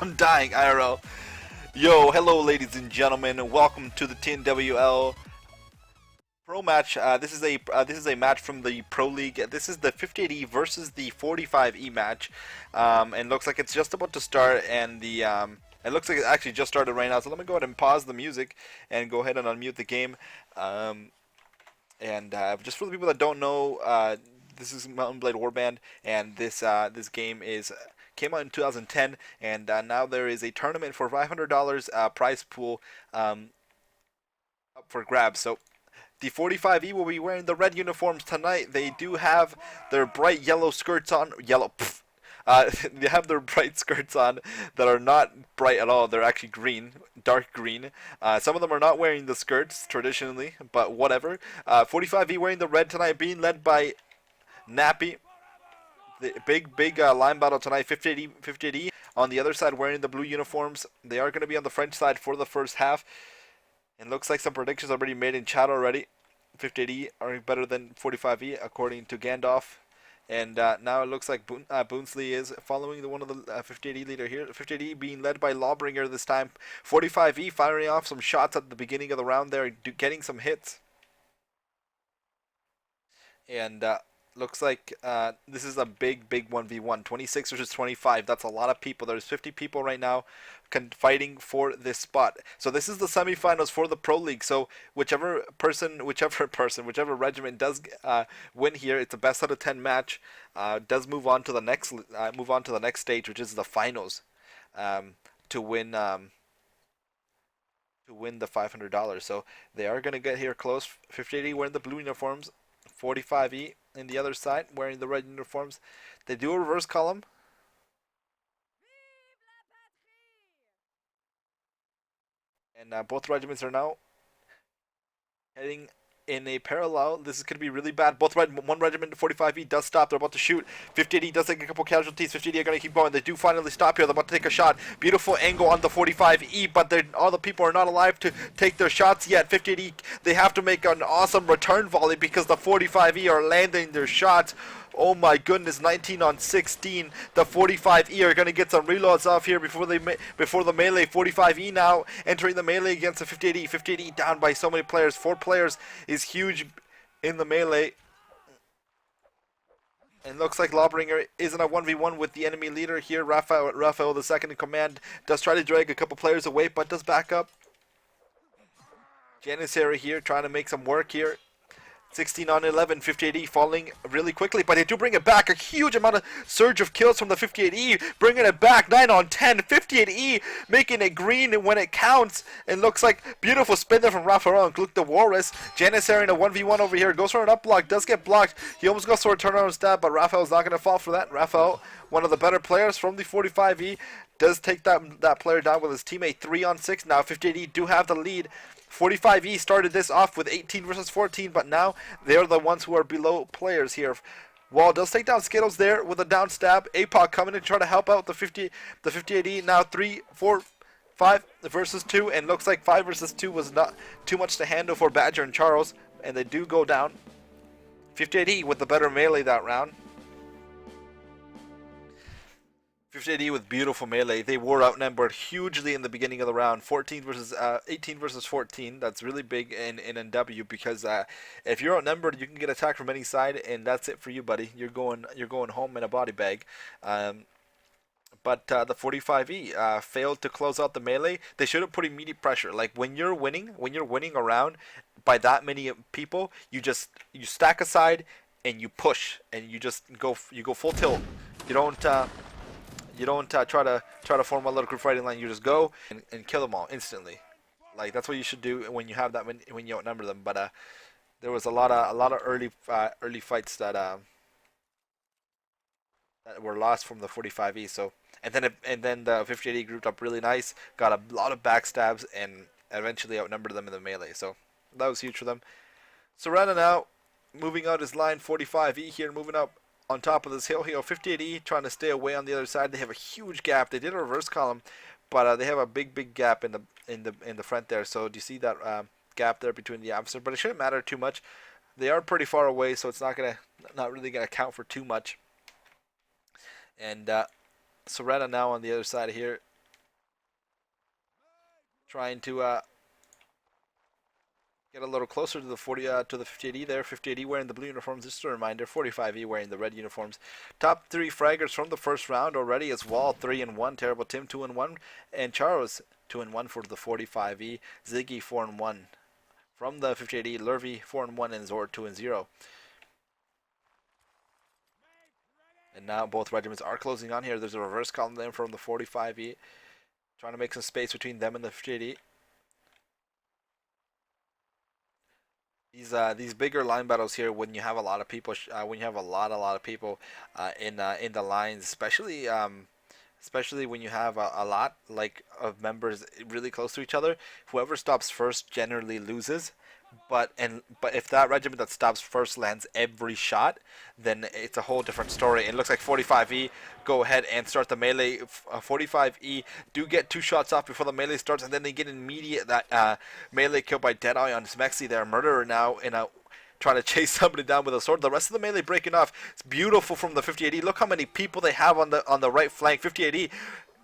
I'm dying, IRL. Yo, hello, ladies and gentlemen, and welcome to the TNWL Pro match. This is a match from the Pro League. This is the 58E versus the 45E match, and looks like it's just about to start. And it looks like it actually just started right now. So let me go ahead and pause the music and go ahead and unmute the game. Just for the people that don't know, this is Mountain Blade Warband, and this game came out in 2010, and now there is a tournament for $500 prize pool up for grabs. So the 45E will be wearing the red uniforms tonight. They do have their bright yellow skirts on. They have their bright skirts on that are not bright at all. They're actually green, dark green. Some of them are not wearing the skirts traditionally, but whatever. 45E wearing the red tonight, being led by Nappy. The big line battle tonight. 58E on the other side wearing the blue uniforms. They are going to be on the French side for the first half. It looks like some predictions already made in chat already. 58E are better than 45E according to Gandalf. And now it looks like Boonsley is following one of the 58E leader here. 58E being led by Lawbringer this time. 45E firing off some shots at the beginning of the round there, getting some hits. And looks like this is a big 1v1. 26 versus 25. That's a lot of people. There's 50 people right now fighting for this spot. So this is the semifinals for the Pro League. So whichever regiment does win here, it's a best out of 10 match. Does move on to the next stage, which is the finals, to win the $500. So they are gonna get here close. 58E wearing the blue uniforms. 45E in the other side wearing the red uniforms. They do a reverse column. And both regiments are now heading in a parallel. This is going to be really bad. One regiment, 45E, does stop. They're about to shoot. 58E does take a couple casualties. 58E are going to keep going. They do finally stop here. They're about to take a shot. Beautiful angle on the 45E, but all the people are not alive to take their shots yet. 58E, they have to make an awesome return volley because the 45E are landing their shots. Oh my goodness, 19 on 16. The 45E are going to get some reloads off here before the melee. 45E now entering the melee against the 58E. 58E down by so many players. 4 players is huge in the melee. And looks like Lawbringer is in a 1v1 with the enemy leader here. Rafael, the second in command, does try to drag a couple players away, but does back up. Janissary here trying to make some work here. 16 on 11, 58E falling really quickly, but they do bring it back. A huge amount of surge of kills from the 58E, bringing it back. 9 on 10, 58E making it green when it counts. And looks like beautiful spin there from Rafael and Gluck the Walrus. Janissary in a 1v1 over here, goes for an up block, does get blocked. He almost goes for a turnaround stab, but Rafael's not going to fall for that. Rafael, one of the better players from the 45E, does take that player down with his teammate. 3 on 6 now. 58E do have the lead. 45E started this off with 18 versus 14, but now they're the ones who are below players here. Wall does take down Skittles there with a down stab. APOC coming in to try to help out the 58E. Now 5 versus 2, and looks like 5 versus 2 was not too much to handle for Badger and Charles, and they do go down. 58E with the better melee that round. 58E with beautiful melee. They were outnumbered hugely in the beginning of the round. 18 versus 14. That's really big in NW because if you're outnumbered, you can get attacked from any side, and that's it for you, buddy. You're going home in a body bag. But the 45E failed to close out the melee. They should have put immediate pressure. Like when you're winning a round by that many people, you stack aside and you push and you go full tilt. You don't try to form a little group fighting line. You just go and kill them all instantly. Like that's what you should do when you have that when you outnumber them. But there was a lot of early fights that were lost from the 45E. So and then the 58E grouped up really nice, got a lot of backstabs, and eventually outnumbered them in the melee. So that was huge for them. Surena now moving out his line. 45E here moving up on top of this hill here. 58E trying to stay away on the other side. They have a huge gap. They did a reverse column, but they have a big gap in the front there. So do you see that gap there between the officers? But it shouldn't matter too much. They are pretty far away, so it's not really gonna count for too much. And Surena now on the other side here. trying to get a little closer to the 58E there. 58E wearing the blue uniforms. Just a reminder, 45E wearing the red uniforms. Top 3 fraggers from the first round already as well. 3-1. Terrible Tim 2-1, and Charles 2-1 for the 45E. Ziggy 4-1 from the 58E. Lurvy 4-1, and Zord 2-0. And now both regiments are closing on here. There's a reverse column there from the 45E, trying to make some space between them and the 58E. These bigger line battles here, when you have a lot of people, when you have a lot of people in the lines, especially when you have a lot like of members really close to each other, whoever stops first generally loses. But if that regiment that stops first lands every shot, then it's a whole different story. It looks like 45E go ahead and start the melee. 45E do get 2 shots off before the melee starts, and then they get an immediate melee kill by Deadeye on Smexy, their murderer now in a trying to chase somebody down with a sword. The rest of the melee breaking off. It's beautiful from the 58E. Look how many people they have on the right flank. 58E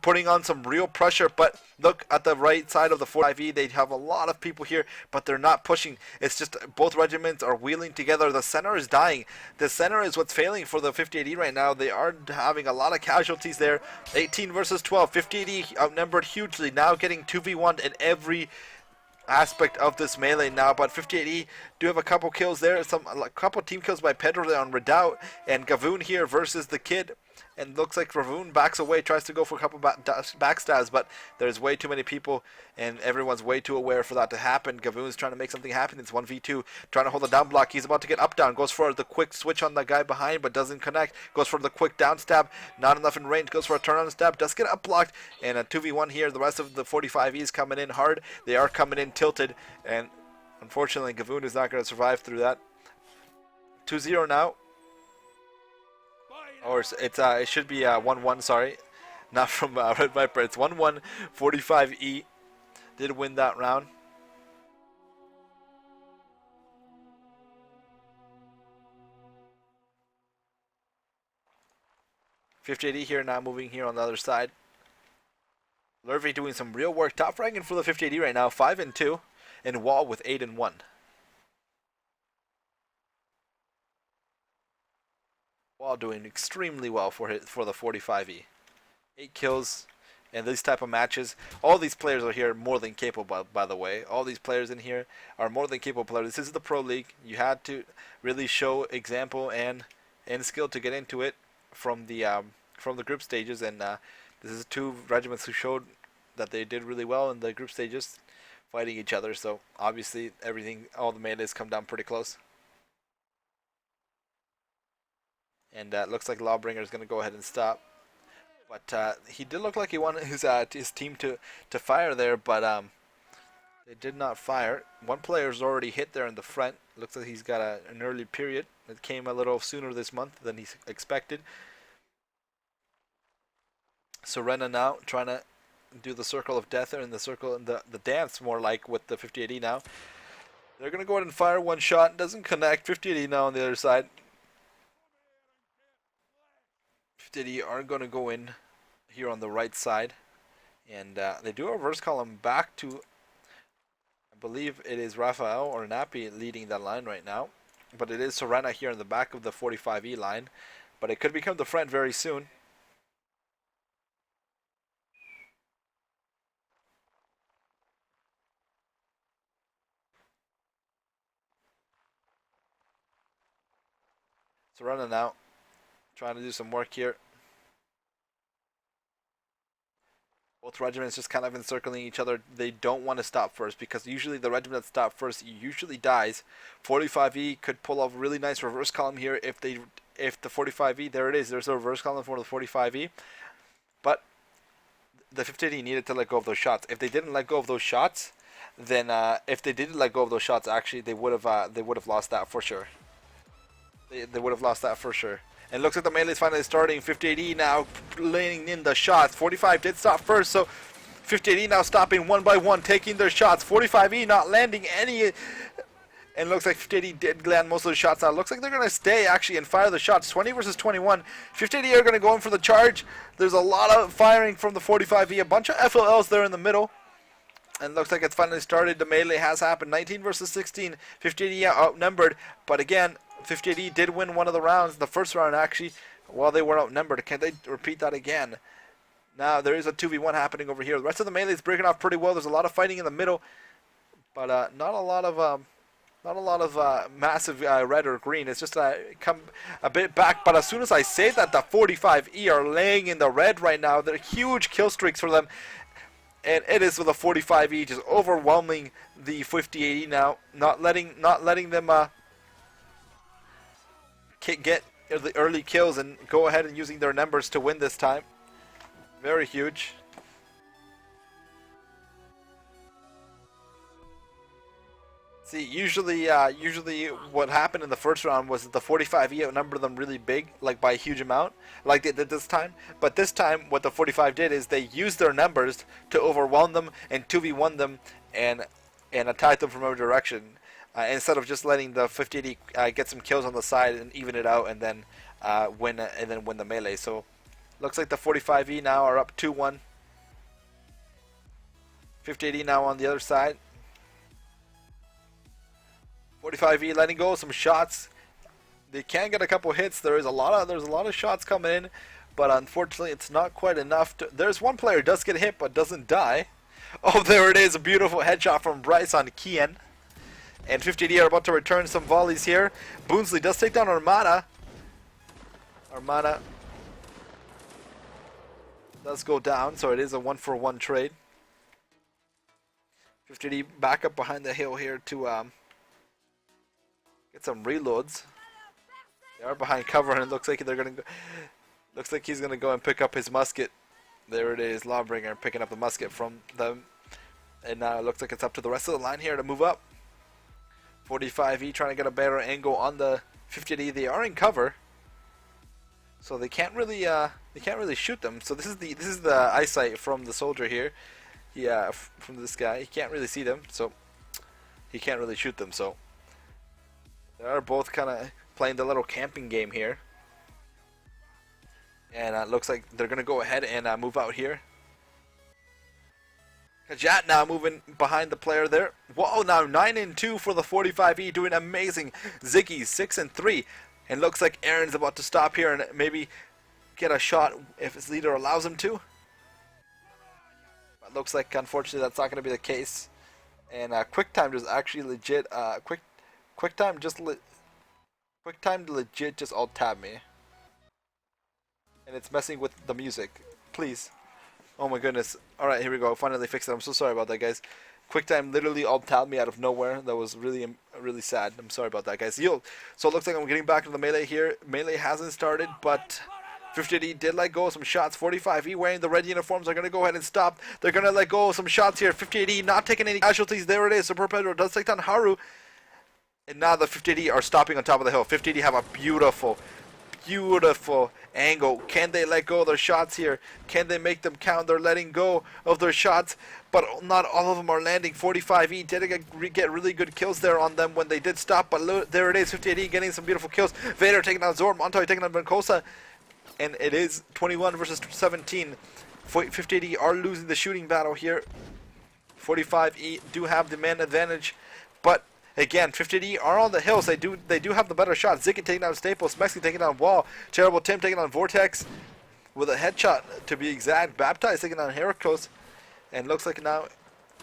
putting on some real pressure, but look at the right side of the 45E. They have a lot of people here, but they're not pushing. It's just both regiments are wheeling together. The center is dying. The center is what's failing for the 58E right now. They are having a lot of casualties there. 18 versus 12. 58E outnumbered hugely, now getting 2v1 in every aspect of this melee now, but 58E do have a couple kills there. A couple team kills by Pedro there on Redoubt, and Gavoon here versus the Kid. And looks like Ravoon backs away, tries to go for a couple backstabs, but there's way too many people, and everyone's way too aware for that to happen. Gavoon's trying to make something happen. It's 1v2, trying to hold the down block. He's about to get up down, goes for the quick switch on the guy behind, but doesn't connect. Goes for the quick down stab, not enough in range. Goes for a turn on stab, does get up blocked, and a 2v1 here. The rest of the 45Es coming in hard. They are coming in tilted, and unfortunately, Gavoon is not going to survive through that. 2-0 now. Or it should be 1-1, sorry. Not from Red Viper. It's 1-1. 45E did win that round. .58E here now, moving here on the other side. Lurvy doing some real work. Top ranking for the 58E right now, 5-2. And Wall with 8-1. Wall doing extremely well for the 45E. 8 kills in these type of matches. All these players are here more than capable, by the way. All these players in here are more than capable players. This is the Pro League. You had to really show example and skill to get into it from the group stages, and this is 2 regiments who showed that they did really well in the group stages, fighting each other. So obviously all the melees come down pretty close. And looks like Lawbringer is going to go ahead and stop. But he did look like he wanted his team to fire there, but they did not fire. One player's already hit there in the front. Looks like he's got an early period. It came a little sooner this month than he expected. Surena now trying to do the circle of death there, in the circle and the dance more like with the 58E now. They're going to go ahead and fire one shot. Doesn't connect. 58E now on the other side. 58E are going to go in here on the right side, and they do a reverse column back to, I believe it is Rafael or Nappy leading that line right now, but it is Surena here in the back of the 45E line, but it could become the front very soon. Surena now trying to do some work here. Both regiments just kind of encircling each other. They don't want to stop first, because usually the regiment that stops first usually dies. 45E could pull off a really nice reverse column here if the 45E, there it is, there's a reverse column for the 45E. But the 50E needed to let go of those shots. If they didn't let go of those shots, then if they didn't let go of those shots, actually they would have lost that for sure. They would have lost that for sure. And it looks like the melee is finally starting. 58E now laying in the shots. 45 did stop first, so 58E now stopping one by one, taking their shots. 45E not landing any, and looks like 58E did land most of the shots now. Looks like they're going to stay actually and fire the shots. 20 versus 21. 58E are going to go in for the charge. There's a lot of firing from the 45E. A bunch of FLLs there in the middle. And looks like it's finally started. The melee has happened. 19 versus 16. 58E outnumbered. But again, 58E did win one of the rounds. The first round, actually, while they were outnumbered. Can they repeat that again? Now, there is a 2v1 happening over here. The rest of the melee is breaking off pretty well. There's a lot of fighting in the middle. But not a lot of massive red or green. It's just come a bit back. But as soon as I say that, the 45E are laying in the red right now. They're huge kill streaks for them. And it is with a 45E just overwhelming the 58E now, not letting them get the early kills and go ahead and using their numbers to win this time. Very huge. See, usually what happened in the first round was that the 45E outnumbered them really big, like by a huge amount, like they did this time. But this time, what the 45 did is they used their numbers to overwhelm them and 2v1 them and attack them from every direction, instead of just letting the 58E get some kills on the side and even it out and then win the melee. So, looks like the 45E now are up 2-1. 58E now on the other side. 45E letting go some shots. They can get a couple hits. There's a lot of shots coming in, but unfortunately it's not quite enough. There's one player who does get hit but doesn't die. Oh, there it is, a beautiful headshot from Bryce on Kian. And 50D are about to return some volleys here. Boonsley does take down Armada. Armada does go down, so it is a 1-for-1 trade. 50D back up behind the hill here to get some reloads. They are behind cover, and it looks like they're gonna go. Looks like he's gonna go and pick up his musket. There it is, Lawbringer picking up the musket from them, and now it looks like it's up to the rest of the line here to move up. 45E trying to get a better angle on the 50D. They are in cover, so they can't really shoot them. So this is the eyesight from the soldier here. Yeah, from this guy, he can't really see them, so he can't really shoot them. So they are both kind of playing the little camping game here. And it looks like they're going to go ahead and move out here. Kajat now moving behind the player there. Whoa, now 9-2 for the 45E, doing amazing. Ziggy 6-3. And looks like Aaron's about to stop here and maybe get a shot if his leader allows him to. But looks like, unfortunately, that's not going to be the case. And QuickTime is actually legit. QuickTime legit just alt-tab me. And it's messing with the music. Please. Oh my goodness. Alright, here we go. Finally fixed it. I'm so sorry about that, guys. QuickTime literally alt-tabbed me out of nowhere. That was really sad. I'm sorry about that, guys. So it looks like I'm getting back to the melee here. Melee hasn't started, but 50D did let go of some shots. 45E wearing the red uniforms are going to go ahead and stop. They're going to let go of some shots here. 58E not taking any casualties. There it is. Super Pedro does take down Haru. And now the 50D are stopping on top of the hill. 50D have a beautiful angle. Can they let go of their shots here? Can they make them count? They're letting go of their shots, but not all of them are landing. 45E did get really good kills there on them when they did stop, but there it is. 58E getting some beautiful kills. Vader taking down Zor. Montoya taking down Benkosa. And it is 21 versus 17. 58E are losing the shooting battle here. 45E do have the man advantage, but again, 50D are on the hills. They do have the better shot. Zicket taking down Staples. Mexican taking down Wall. Terrible Tim taking down Vortex with a headshot, to be exact. Baptized taking down Heracles. And looks like now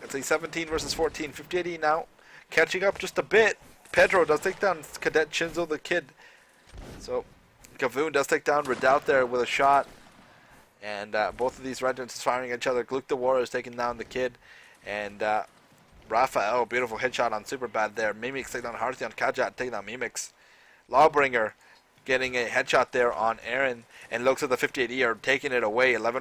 it's a 17 versus 14. 50D now catching up just a bit. Pedro does take down Cadet Shinzo the Kid. So Gavoon does take down Redoubt there with a shot. And both of these regiments firing at each other. Gluck the Warrior is taking down the Kid. And Rafael, beautiful headshot on Superbad there. Mimix taking down Hearthstone. Kajat taking down Mimix. Lawbringer getting a headshot there on Aaron. And looks like the 58E are taking it away. 11